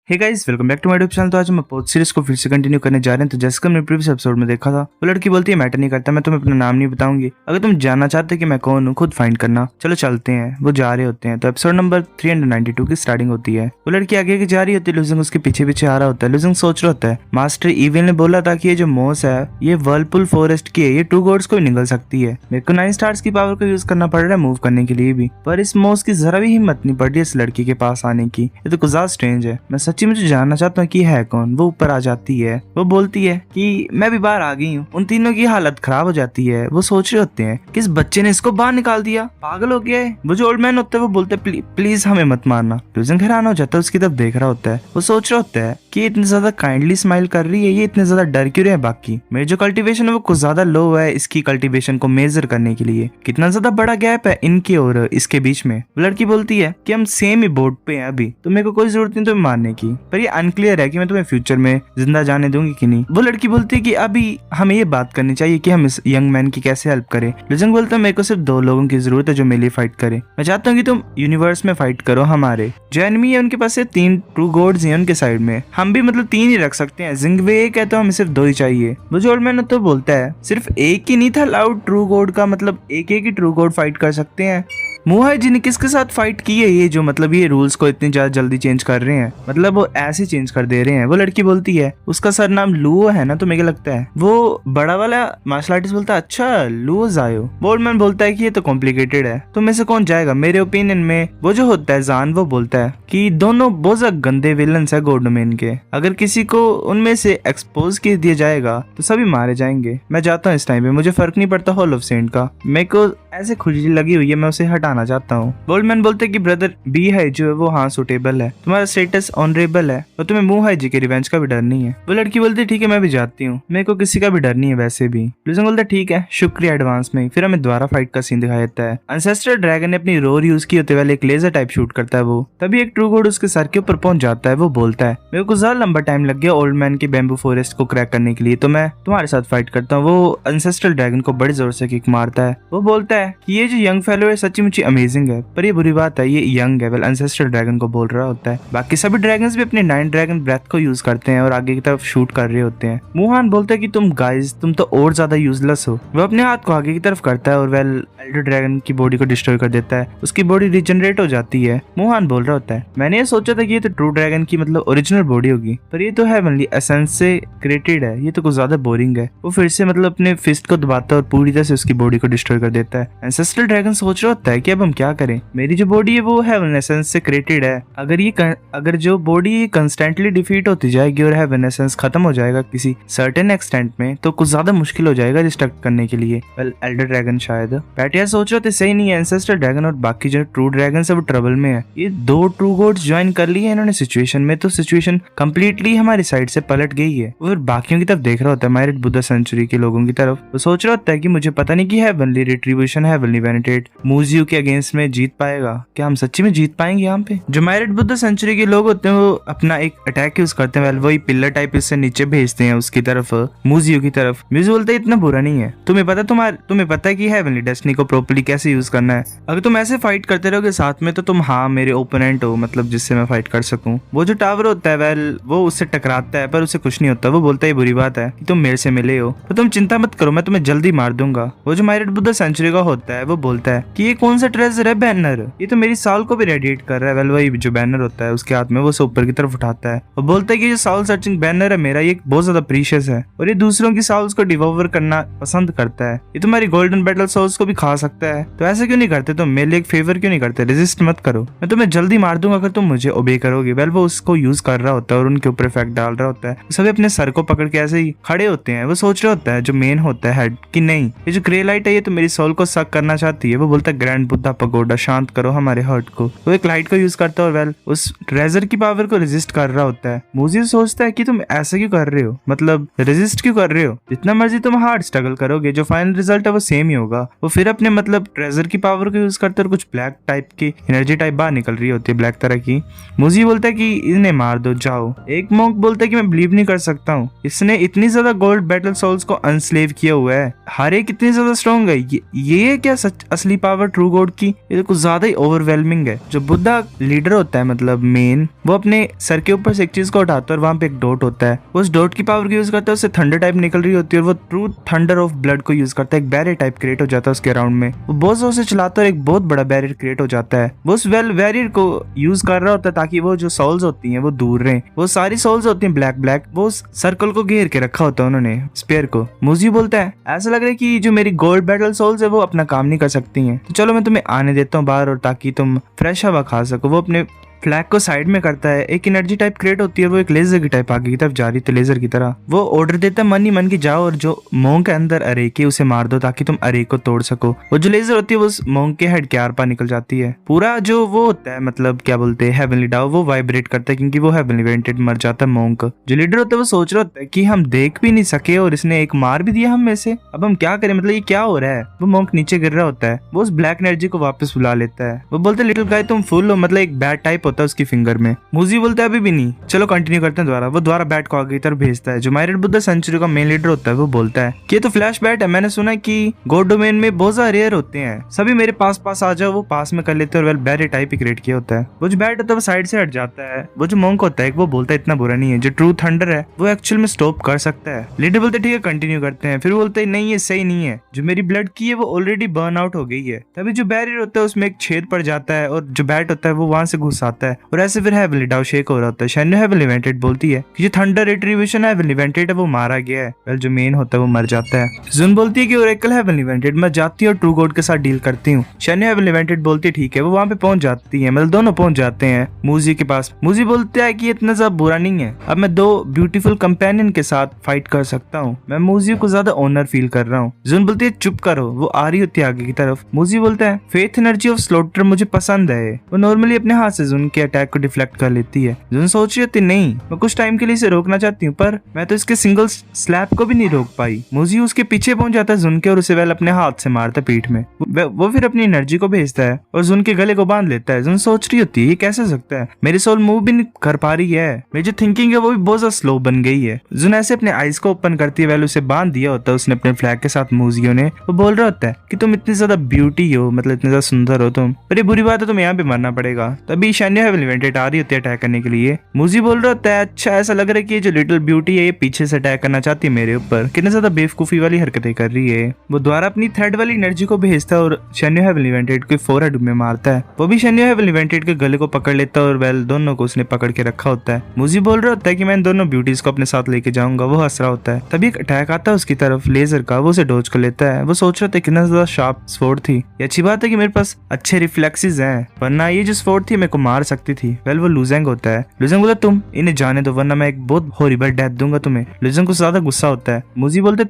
Hey guys, welcome back to my YouTube channel. तो आज हम पोस्ट सीरीज को फिर से कंटिन्यू करने जा रहे हैं। तो जैसे कि हमने प्रीवियस एपिसोड में देखा था, वो लड़की बोलती है मैटर नहीं करता, मैं तुम्हें अपना नाम नहीं बताऊंगी, अगर तुम जानना चाहते कि मैं कौन हूँ खुद फाइंड करना। चलो चलते हैं। वो जा रहे होते हैं। तो एपिसोड नंबर 392 की स्टार्टिंग होती है। वो लड़की आगे की जा रही होती है, लुजिंग उसके पीछे पीछे आ रहा होता है। लुजिंग सोच रहा होता है मास्टर इविल ने बोला था कि ये जो मोस है ये वर्लपुल फॉरेस्ट की है, ये टू गॉड्स को भी निगल सकती है। मेरे को 9 स्टार्स की पावर को यूज करना पड़ रहा है मूव करने के लिए भी, पर इस मोस की जरा भी हिम्मत नहीं पड़ रही इस लड़की के पास आने की। ये तो कुछ ज्यादा स्ट्रेंज है। मैं सच्ची मुझे जानना चाहता हूँ कि है कौन। वो ऊपर आ जाती है। वो बोलती है कि मैं भी बाहर आ गई हूँ। उन तीनों की हालत खराब हो जाती है। वो सोच रहे होते हैं कि इस बच्चे ने इसको बाहर निकाल दिया, पागल हो गया है। वो जो ओल्ड मैन होता है वो बोलते हैं प्लीज हमें मत मारना। लुजिंग हैरान हो जाता है, उसकी तरफ देख रहा होता है। वो सोच रहा होता है कि इतनी ज्यादा काइंडली स्माइल कर रही है, ये इतने ज्यादा डर क्यों रहे हैं बाकी। मेरी जो कल्टीवेशन है वो कुछ ज्यादा लो है इसकी कल्टीवेशन को मेजर करने के लिए। कितना ज्यादा बड़ा गैप है इनके और इसके बीच में। वो लड़की बोलती है कि हम सेम ही बोर्ड पे हैं अभी, तो मेरे को कोई जरूरत नहीं तुम्हें मारने की, पर ये अनक्लियर है कि मैं तुम्हें फ्यूचर में जिंदा जाने दूंगी कि नहीं। वो लड़की बोलती है कि अभी हमें ये बात करनी चाहिए कि हम इस यंग मैन की कैसे हेल्प करें। लुजिंग बोलता है मेरे को सिर्फ 2 लोगों की जरूरत है जो मेरे लिए फाइट करे। मैं चाहता हूँ कि तुम यूनिवर्स में फाइट करो। हमारे जो एनिमी है उनके पास से 3 ट्रू गॉड्स हैं उनके साइड में, हम भी मतलब 3 ही रख सकते हैं। जिंगवे एक है तो हमें सिर्फ 2 ही चाहिए। वो जो ओल्ड मैन तो बोलता है सिर्फ एक ही नहीं था अलाउड ट्रू गॉड का, मतलब एक ही ट्रू गॉड फाइट कर सकते हैं। मुहाई जी ने किसके साथ फाइट की है ये जो मतलब ये रूल्स को इतनी ज्यादा जल्दी चेंज कर रहे हैं, मतलब वो ऐसे चेंज कर दे रहे हैं। वो लड़की बोलती है उसका सर नाम लुओ है ना, तो मुझे लगता है वो बड़ा वाला मार्शल आर्टिस्ट बोलता है अच्छा लुओ जायो। बोल्डमैन बोलता है कि ये तो कॉम्प्लिकेटेड है, तो में से कौन जाएगा। मेरे ओपिनियन में वो जो होता है जान, वो बोलता है कि दोनों बहुत ज्यादा गंदे विलन्स है गॉड डोमेन के, अगर किसी को उनमें से एक्सपोज कर दिया जाएगा तो सभी मारे जाएंगे। मैं जाता हूँ इस टाइम पे, मुझे फर्क नहीं पड़ता हॉल ऑफ सेंट का, मेरे को ऐसे खुजली लगी हुई है, मैं उसे हटाना चाहता हूँ। बोल्डमैन बोलते कि ब्रदर बी है जो है वो हाँ सुटेबल है, तुम्हारा स्टेटस ऑनरेबल है और तुम्हें मुहाई जी के रिवेंज का भी डर नहीं है। वो लड़की बोलती ठीक है मैं भी जाती हूँ, मेरे को किसी का भी डर नहीं है वैसे भी। लुजिंग बोलता ठीक है शुक्रिया एडवांस में। फिर हमें दोबारा फाइट का सीन दिखाया देता है। एंसेस्टर ड्रैगन ने अपनी रोर यूज की होते हुए एक लेजर टाइप शूट करता है वो, तभी एक ट्रू गॉड उसके सर के ऊपर पहुंच जाता है। वो बोलता है मेरे को ज्यादा लंबा टाइम लग गया ओल्ड मैन के बैम्बू फॉरेस्ट को क्रैक करने के लिए, तो मैं तुम्हारे साथ फाइट करता हूँ। वो एंसेस्ट्रल ड्रैगन को बड़े जोर से किक मारता है। वो बोलता है कि ये जो यंग फेलो है सच्ची मुच्ची अमेजिंग है, पर ये बुरी बात है ये यंग है। वेल एंसेस्ट्रल ड्रैगन को बोल रहा होता है। बाकी सभी ड्रैगन्स भी अपने 9 ड्रैगन ब्रेथ को यूज करते हैं और आगे की तरफ शूट कर रहे होते हैं। मुहान बोलता है कि तुम गाइस तुम तो और ज्यादा यूजलेस हो। वो अपने हाथ को आगे की तरफ करता है और वेल एल्डर ड्रैगन की बॉडी को डिस्ट्रॉय कर देता है, उसकी बॉडी रिजनरेट हो जाती है। मुहान बोल रहा होता है मैंने ये सोचा था कि ये तो ट्रू ड्रैगन की मतलब ओरिजिनल बॉडी होगी, पर ये तो हेवनली एसेंस से क्रिएटेड है, ये तो कुछ ज्यादा बोरिंग है। वो फिर से मतलब अपने फिस्ट को दबाता है और पूरी तरह से उसकी बॉडी को डिस्ट्रॉय कर देता है। एंसेस्ट्रल ड्रैगन सोच रहा होता है कि अब हम क्या करें, मेरी जो बॉडी है वो हेवन एसेंस से क्रिएटेड है, अगर जो बॉडी कंस्टेंटली डिफीट होती जाएगी और हेवन एसेंस खत्म हो जाएगा किसी सर्टेन एक्सटेंट में, तो कुछ ज्यादा मुश्किल हो जाएगा डिस्ट्रक्ट करने के लिए। वेल एल्डर ड्रैगन शायद पैटिया सोच रहे थे सही नहीं है, एंसेस्टर ड्रैगन और बाकी जो ट्रू ड्रैगन सब ट्रबल में है। ये 2 ट्रू गॉड्स ज्वाइन कर लिए इन्होंने सिचुएशन में, तो सिचुएशन कंप्लीटली हमारी साइड से पलट गई है। वो फिर बाकियों की तरफ देख रहा होता है, मायरेट बुद्धा सेंचुरी के लोगों की तरफ। वो सोच रहा होता है कि मुझे पता नहीं कि हेवनली रिट्रीब्यूशन हेवनली वेनेटेड मूजियो के अगेंस्ट में जीत पाएगा, क्या हम सच्ची में जीत पाएंगे यहाँ पे। जो मायरेट बुद्धा सेंचुरी के लोग होते हैं वो अपना एक अटैक यूज करते हैं, वही पिलर टाइप इससे नीचे भेजते हैं उसकी तरफ, मूजियो की तरफ। म्यूजियो बोलते है इतना बुरा नहीं है, तुम्हें पता है कि हेवनली डेस्टिनी को प्रॉपर्ली कैसे यूज करना है। अगर तुम ऐसे फाइट करते रहोगे साथ में तो तुम हाँ मेरे ओपोनेंट हो, मतलब जिससे मैं फाइट कर सकूं। वो जो टावर होता है वेल वो उससे टकराता है पर उसे कुछ नहीं होता। वो बोलता है बुरी बात है कि तुम मेरे से मिले हो, तो तुम चिंता मत करो मैं तुम्हें जल्दी मार दूंगा। वो जो मायरेट बुद्धा सेंचुरी का होता है वो बोलता है कि ये कौन सा ट्रेजर है बैनर, ये तो मेरी साल को भी रेडिएट कर रहा है। वेल वही जो बैनर होता है उसके हाथ में वो ऊपर की तरफ उठाता है और बोलता है कि जो साउल सर्चिंग बैनर है मेरा ये बहुत ज्यादा प्रीशियस है और ये दूसरों की साउल्स को डिवोवर करना पसंद करता है, ये तुम्हारी गोल्डन बैटल सोल्स को भी खा सकता है। तो ऐसे क्यों नहीं करते तुम, मेरे लिए एक फेवर क्यों नहीं करते, रेजिस्ट मत करो, मैं तुम्हें जल्दी मार दूंगा अगर तुम मुझे ओबे करोगे। वेल वो उसको यूज कर रहा होता है और उनके ऊपर इफेक्ट डाल रहा होता है। सभी अपने सर को पकड़ के ऐसे ही खड़े होते हैं। वो सोच रहा होता है जो मेन होता है हेड कि नहीं ये जो ग्रे लाइट है ये तो मेरी सोल को सक करना चाहती है। वो बोलता है ग्रैंड बुद्धा पगोडा शांत करो हमारे हर्ट को। वो एक लाइट को यूज करता है और वेल उस ट्रेजर की पावर को रेजिस्ट कर रहा होता है। मुझे सोचता है कि तुम ऐसा क्यों कर रहे हो, मतलब रेजिस्ट क्यों कर रहे हो, जितना मर्जी तुम हार्ड स्ट्रगल करोगे जो फाइनल रिजल्ट है वो सेम ही होगा। वो फिर अपने मतलब ट्रेजर की पावर को यूज करते और कुछ ब्लैक टाइप की एनर्जी टाइप बाहर निकल रही होती है, ब्लैक तरह की। मुझे बोलता है कि इन्हें मार दो जाओ। एक मॉन्क बोलता है कि मैं बिलीव नहीं कर सकता हूँ, इसने इतनी ज्यादा गोल्ड बैटल सोल्स को अनस्लेव किया हुआ है, हर एक इतनी ज्यादा स्ट्रॉन्ग है, ये क्या सच असली पावर ट्रू गॉड एपिसोड की ये कुछ ज्यादा ही ओवरवेलमिंग है। जो बुद्धा लीडर होता है मतलब मेन, वो अपने सर के ऊपर से एक चीज को उठाता है और वहां पे एक डॉट होता है, उस डॉट की पावर को यूज करता है, उससे थंडर टाइप निकल रही होती है और वो ट्रू थंडर ऑफ ब्लड को यूज करता है। एक बैरियर टाइप क्रिएट हो जाता है उसके अराउंड में, वो बहुत जोर से चलाता है और एक बहुत बड़ा बैरियर क्रिएट हो जाता है। वो उस बैरियर को यूज कर रहा होता है ताकि वो जो सोल्स होती हैं वो दूर रहें। वो सारी सोल्स होती हैं ब्लैक ब्लैक, वो उस सर्कल को घेर के रखा होता है उन्होंने स्पेयर को। मूजी बोलता है ऐसा लग रहा है कि जो मेरी गोल्ड बैटल सोल्स है वो अपना काम नहीं कर सकती हैं, तो चलो मैं तुम्हें आने देता हूँ बाहर और ताकि तुम फ्रेश हवा खा सको। वो अपने फ्लैग को साइड में करता है, एक एनर्जी टाइप क्रिएट होती है, वो एक लेजर की टाइप आगे की तरफ जा रही थी लेजर की तरह। वो ऑर्डर देता है मन ही मन की जाओ और जो मोंग के अंदर अरेक है उसे मार दो ताकि तुम अरेक को तोड़ सको। वो जो लेजर होती है वो उस मोंग के हेड के आर पार निकल जाती है। पूरा जो वो होता है मतलब क्या बोलते हैं हेवनली डाउ, वो वाइब्रेट करता है क्योंकि वो हेवनली वेंटेड मर जाता है मोंग का। जो लीडर होता है वो सोच रहा होता है कि हम देख भी नहीं सके और इसने एक मार भी दिया हम में से, अब हम क्या करें, मतलब ये क्या हो रहा है। वो मोंग नीचे गिर रहा होता है, वो उस ब्लैक एनर्जी को वापस बुला लेता है। वो बोलते लिटिल गाय तुम फुल हो, मतलब एक बैड टाइप होता है उसकी फिंगर में। मूजी बोलता है अभी भी नहीं, चलो कंटिन्यू करते हैं दोबारा। वो दोबारा बैट को आगे की तरफ भेजता है। जो मायरेट बुद्धा सेंचुरी का मेन लीडर होता है वो बोलता है कि ये तो फ्लैश बैट है, मैंने सुना है कि गॉड डोमेन में बहुत ज्यादा रेयर होते हैं, सभी मेरे पास आ जाओ। वो पास में कर लेते हैं और वेल बैरियर टाइप ही क्रिएट किया होता है। वो जो बैट होता है वो साइड से हट जाता है। वो जो मोंक होता है वो बोलता है इतना बुरा नहीं है, जो ट्रू थंडर है वो एक्चुअल में स्टॉप कर सकता है। लीडर बोलते ठीक है कंटिन्यू करते हैं। फिर बोलते हैं नहीं ये सही नहीं है, जो मेरी ब्लड की है वो ऑलरेडी बर्न आउट हो गई है। तभी जो बैरियर होता है उसमें एक छेद पड़ जाता है और जो बैट होता है वो वहां से घुस आता है और ऐसे फिर हेवनली डाउ शेक हो रहा होता है। शैन्यो हेवनली वेंटेड बोलती है कि जो थंडर रिट्रीब्यूशन है हेवनली वेंटेड है वो मारा गया है। वेल जो मेन होता है वो मर जाता है। जुन बोलती है कि ओरेकल हेवनली वेंटेड मैं जाती हूँ और ट्रू गॉड के साथ डील करती हूँ। शैन्यो हेवनली वेंटेड बोलती है ठीक है। वो वहां पे पहुंच जाती है, मतलब दोनों पहुंच जाते हैं मूजी के पास। मूजी बोलता है कि इतना ज्यादा बुरा नहीं है, अब मैं दो ब्यूटीफुल कंपेनियन के साथ फाइट कर सकता हूँ। मैं मूजी को ज्यादा ऑनर फील कर रहा हूँ। जुन बोलती है चुप करो। वो आ रही होती है आगे की तरफ। मूजी बोलता है फेथ एनर्जी ऑफ स्लॉटर मुझे पसंद है। वो नॉर्मली अपने हाथ से जुन के अटैक को डिफ्लेक्ट कर लेती है। जुन सोच रही होती नहीं, मैं कुछ टाइम के लिए इसे रोकना चाहती हूँ पर मैं तो इसके सिंगल स्लैप को भी नहीं रोक पाई। मूजी उसके पीछे पहुंच जाता है जुन के और उसे वेल अपने हाथ से मारता है पीठ में। वो फिर अपनी एनर्जी को भेजता है और जुन के गले को बांध लेता है। जुन सोच रही होती है ये कैसे हो सकता है, मेरी सोल मूव भी नहीं कर पा रही है, मेरी जो थिंकिंग है वो भी बहुत ज्यादा स्लो बन गई है। जुन ऐसे अपने आईज को ओपन करती है, वेल उसे बांध दिया होता है उसने अपने फ्लैग के साथ मूजियों ने। वो बोल रहा होता है कि तुम इतनी ज्यादा ब्यूटी हो, मतलब इतनी ज्यादा सुंदर हो तुम, पर ये बुरी बात है तुम्हें यहाँ पे मरना पड़ेगा। तभी शैन्यो हेवनली वेंटेड आ रही होती है अटैक करने के लिए। मूजी बोल रहा होता है अच्छा ऐसा लग रहा है कि ये जो लिटिल ब्यूटी है ये पीछे से अटैक करना चाहती है मेरे ऊपर, कितने ज्यादा बेवकूफी वाली हरकतें कर रही है। वो द्वारा अपनी थ्रेड वाली एनर्जी को भेजता है और शैन्यो हेवनली वेंटेड के फोरहेड में मारता है। वो भी शैन्यो हेवनली वेंटेड के गले को पकड़ लेता है और वेल दोनों को उसने पकड़ के रखा होता है। मूजी बोल रहा होता है कि मैं इन दोनों ब्यूटीज को अपने साथ लेके जाऊंगा। वो हंस रहा होता है। तभी एक अटैक आता है उसकी तरफ लेजर का, वो उसे डोज कर लेता है। वो सोच रहा था कितना ज्यादा शार्प स्वॉर्ड थी, ये अच्छी बात है कि मेरे पास अच्छे रिफ्लेक्सेस हैं, वरना ये जो स्वॉर्ड थी मेरे को मार सकती थी। वेल वो लुजेंग होता है। लुजेंग बोला तुम इन्हें जाने दो वरना मैं एक बहुत हॉरिबल डेथ दूंगा तुम्हें। लुजेंग को ज्यादा गुस्सा होता है। मूजी बोलते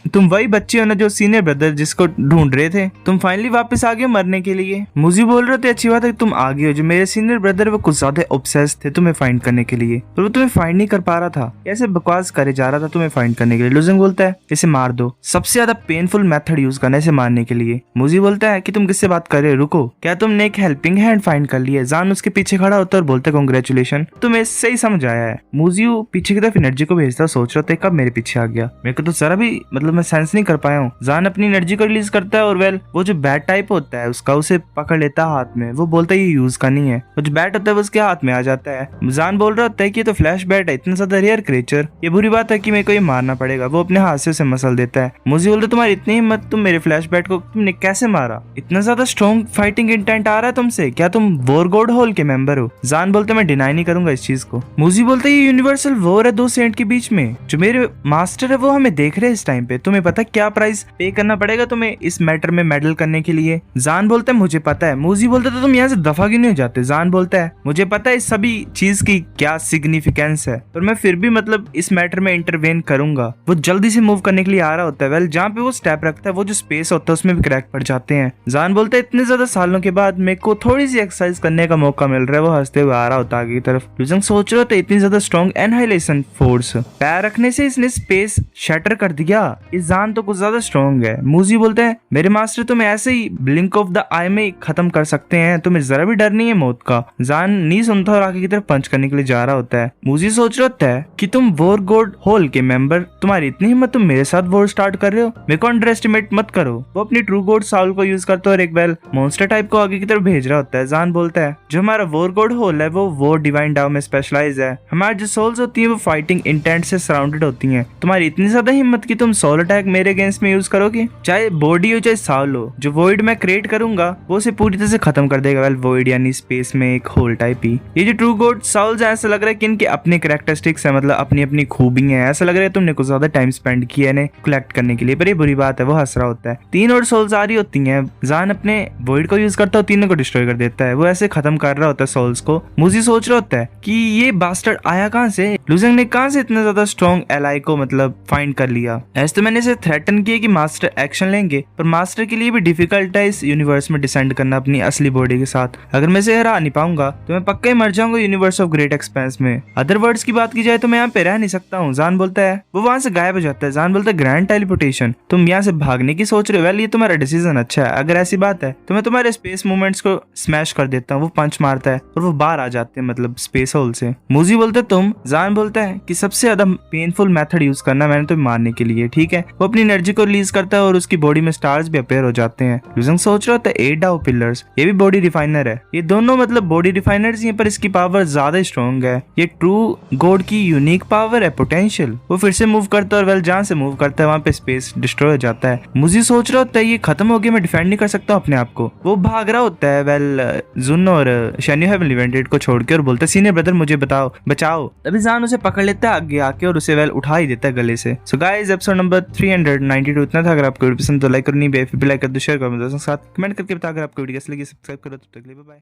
तुम वही बच्चे हो ना जो सीनियर ब्रदर जिसको ढूंढ रहे थे, तुम फाइनली वापस आ गए मरने के लिए। मूजी बोल रहे थे अच्छी बात है तुम आ गए हो, जो मेरे सीनियर ब्रदर वो कुछ ज्यादा ऑब्सेस्ड थे तुम्हें फाइंड करने के लिए, पर वो तुम्हें फाइंड नहीं कर पा रहा था, ऐसे बकवास करे जा रहा था तुम्हें फाइंड करने के लिए। लुजेंग बोलता है इसे मार दो, सबसे ज्यादा पेनफुल मेथड यूज करना इसे मारने के लिए। मूजी बोलता है कि तुम किससे बात कर रहे हो, रुको, क्या तुमने एक हेल्पिंग हैंड फाइंड कर लिया है। जान उसके पीछे खड़ा होता है और बोलता है कांग्रेचुलेशन, तुम्हें सही समझ आया है। मूजी पीछे की तरफ एनर्जी को भेजता, सोच रहा था कब मेरे पीछे आ गया, मेरे को तो जरा भी मतलब मैं सेंस नहीं कर पाया हूँ। जान अपनी एनर्जी को रिलीज करता है और वेल वो जो बैट टाइप होता है उसका उसे पकड़ लेता है हाथ में। वो बोलता है ये यूज का नहीं है। वो जो बैट होता है वो उसके हाथ में आ जाता है। जान बोल रहा होता है कि ये तो फ्लैश बैट है, इतना ज्यादा रेयर क्रिएचर, ये बुरी बात है कि मेरे को ये मारना पड़ेगा। वो अपने हाथ से उसे मसल देता है। मूजी बोलता है तुम्हारी इतनी हिम्मत, तुम मेरे फ्लैश बैट को तुमने कैसे मारा, इतना ज्यादा स्ट्रॉन्ग फाइटिंग इंटेंट आ रहा है तुमसे, क्या तुम वॉर गॉड होल के मेंबर हो। जान बोलते मैं डिनाई नहीं करूंगा इस चीज को। मूजी बोलते ये यूनिवर्सल वॉर है दो सेंट के बीच में, जो मेरे मास्टर है वो हमें देख रहे हैं इस टाइम पे, तुम्हें पता क्या प्राइस पे करना पड़ेगा तुम्हें इस मैटर में मेडल करने के लिए। जान बोलता है मुझे पता है। मूजी बोलता है तो तुम यहाँ से दफा क्यों नहीं हो जाते। जान बोलता है मुझे पता है इस सभी चीज की क्या सिग्निफिकेंस है, पर मैं फिर भी मतलब इस मैटर में इंटरवेन करूंगा। वो जल्दी से मूव करने के लिए आ रहा होता है। वेल जहाँ पे वो स्टेप रखता है वो जो स्पेस होता है उसमें भी क्रैक पड़ जाते हैं। जान बोलता है इतने ज्यादा सालों के बाद मेरे को थोड़ी सी एक्सरसाइज करने का मौका मिल रहा है। वो हंसते हुए आ रहा होता आगे की तरफ। लुजंग सोच रहा होता इतनी ज्यादा स्ट्रॉन्ग एनहाइलेशन फोर्स, पैर रखने से इसने स्पेस शटर कर दिया। इस जान तो कुछ ज्यादा स्ट्रॉन्ग है। मूजी बोलते हैं मेरे मास्टर तुम ऐसे ही ब्लिंक ऑफ द आई में खत्म कर सकते हैं, तुम्हें जरा भी डर नहीं है मौत का। जान नहीं सुनता और आगे की तरफ पंच करने के लिए जा रहा होता है। मूजी सोच रहा होता है कि तुम वॉर गॉड होल के मेंबर, तुम्हारी इतनी हिम्मत, तुम मेरे साथ वॉर स्टार्ट कर रहे हो, मेरे को अंडर एस्टिमेट मत करो। वो अपनी ट्रू गॉड साउल को यूज करता है और एक वेल मॉन्स्टर टाइप को आगे की तरफ भेज रहा होता है। जान बोलता है जो हमारा वॉर गॉड होल है वो वॉर डिवाइन डाउ में स्पेशलाइज है। हमारी जो सोल्स होती है वो फाइटिंग इंटेंट से सराउंडेड होती है। तुम्हारी इतनी ज्यादा हिम्मत कि तुम सोल अटैक मेरे अगेंस्ट में यूज करोगे, चाहे बॉडी हो चाहे साउल हो। जो वॉइड मैं क्रिएट करूंगा वो उसे पूरी तरह से खत्म कर देगा। वेल वॉइड यानी स्पेस में एक होल टाइप ही। ये जो ट्रू गॉड साउल्स ऐसा लग रहा है कि इनके अपने कैरेक्टरिस्टिक्स है, मतलब अपनी अपनी खूबी है। ऐसा लग रहा है तुमने कुछ ज्यादा टाइम स्पेंड किया है इन्हें कलेक्ट करने के लिए, पर ये बुरी बात है। वो हंस रहा होता है। 3 और सोल्स आ रही होती हैं। जान अपने वॉइड को यूज करता है, तीनों को डिस्ट्रॉय कर देता है। वो ऐसे खत्म कर रहा होता है सोल्स को। मूजी सोच रहा होता है कि ये बास्टर्ड आया कहाँ से, लुजंग ने कहाँ से इतना ज्यादा स्ट्रॉन्ग एलाई को मतलब फाइंड कर लिया। ऐसे तो मैंने इसे थ्रेटन किया कि मास्टर एक्शन लेंगे, पर मास्टर के लिए भी डिफिकल्ट है इस यूनिवर्स में डिसेंड करना अपनी असली बॉडी के साथ। अगर मैं इसे हरा नहीं पाऊंगा तो मैं पक्का ही मर जाऊंगा यूनिवर्स ऑफ ग्रेट एक्सपेंस में। अदर वर्ड्स की बात की जाए तो मैं यहाँ पे रह नहीं सकता हूँ। जान बोलता है वो वहां से गायब हो जाता है। जान बोलता है ग्रैंड टेलीपोर्टेशन, तुम यहाँ से भागने की सोच रहे हो। वेल ये तुम्हारा डिसीजन अच्छा है। अगर ऐसी बात है तो मैं तुम्हारे स्पेस मूवमेंट्स को स्मैश कर देता हूँ। वो पंच मारता है और वो बाहर आ जाते हैं, मतलब स्पेस होल से। मूजी बोलता है तुम। जान बोलता है कि सबसे ज्यादा पेनफुल मेथड यूज करना मैंने तुम्हें मारने के लिए, ठीक है। वो अपनी एनर्जी को रिलीज करता है और उसकी बॉडी में स्टार्स भी अपेयर हो जाते हैं। लुजंग सोच रहा था 8 डाउ पिलर्स, ये भी बॉडी रिफाइनर है। ये दोनों मतलब बॉडी रिफाइनर्स हैं, पर इसकी पावर ज्यादा स्ट्रॉन्ग है। ये ट्रू गॉड की यूनिक पावर है, पोटेंशियल। वो फिर से मूव करता है और वेल जहां से मूव करता है वहां पे स्पेस डिस्ट्रॉय हो जाता है। मुझे सोच रहा होता है ये खत्म हो गया, मैं डिफेंड नहीं कर सकता अपने आप को। वो भाग रहा होता है। वेल जुन और शैन्यू हैव इवेंटेड को छोड़ के और बोलता है सीनियर ब्रदर मुझे बताओ बचाओ। तभी जान उसे पकड़ लेता है आगे आके और उसे वेल उठा ही देता है गले से। सो गाइस एपिसोड नंबर 392 इतना था। अगर आपको वीडियो पसंद तो लाइक करनी, बेफिक्र लाइक कर दो, शेयर करो दोस्तों के साथ, कमेंट करके बताओ। अगर आपको वीडियो कैसी लगी सब्सक्राइब करो। तब तक के लिए बाय बाय।